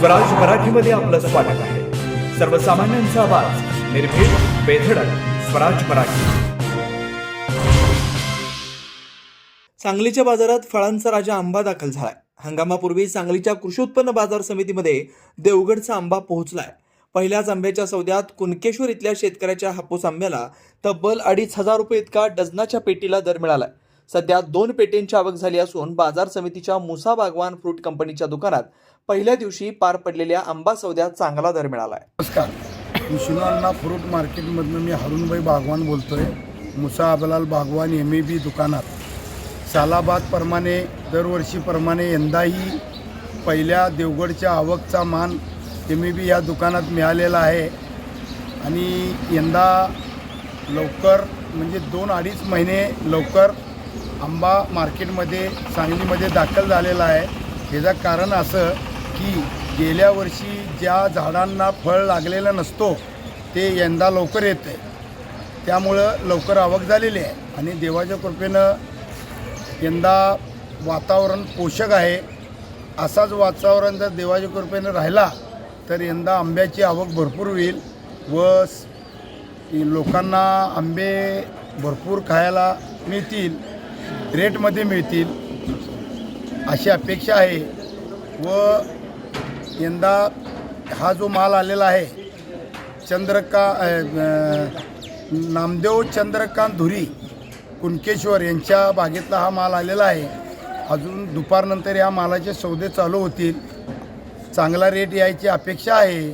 स्वराज मराठीमध्ये आपलं स्वागत आहे। सर्वसामान्यांचा आवाज, निर्भीड, बेधडक, स्वराज मराठी। सांगलीच्या बाजारात फळांचा राजा आंबा दाखल झालाय। हंगामापूर्वी सांगलीच्या कृषी उत्पन्न बाजार समितीमध्ये देवगडचा आंबा पोहोचलाय। पहिल्याच आंब्याच्या सौद्यात कुणकेश्वर इथल्या शेतकऱ्याच्या हापूस आंब्याला तब्बल 2,500 रुपये इतका डझनाच्या पेटीला दर मिळालाय। सध्या 2 पेटींची आवक झाली असून बाजार समितीच्या मुसा बागवान फ्रूट कंपनीच्या दुकानात पहिल्या दिवशी पार पडलेल्या आंबा सौद्यात चांगला दर मिळालाय। नमस्कार, विष्णू अण्णा फ्रूट मार्केटमधून मी हरुणभाई बागवान बोलतोय। मुसा अबलाल बागवान MEB दुकानात सालाबादप्रमाणे दरवर्षीप्रमाणे यंदाही पहिल्या देवगडच्या आवकचा मान MEB या दुकानात मिळालेला आहे आणि यंदा लवकर म्हणजे 2-2.5 महिने लवकर आंबा मार्केटमध्ये सांगलीमध्ये दाखल झालेला आहे। याचं कारण असं की गेल्या वर्षी ज्या झाडांना फळ लागलेलं नसतो ते यंदा लवकर येते, त्यामुळं लवकर आवक झालेली आहे आणि देवाच्या कृपेनं यंदा वातावरण पोषक आहे। असाच वातावरण जर देवाच्या कृपेनं राहिला तर यंदा आंब्याची आवक भरपूर होईल व लोकांना आंबे भरपूर खायला मिळतील, रेटमध्ये मिळतील अशी अपेक्षा आहे। व यंदा हा जो माल आलेला आहे नामदेव चंद्रकांत धुरी कुणकेश्वर यांच्या बागेतला हा माल आलेला आहे। अजून दुपारनंतर या मालाचे सौदे चालू होतील, चांगला रेट यायची अपेक्षा आहे।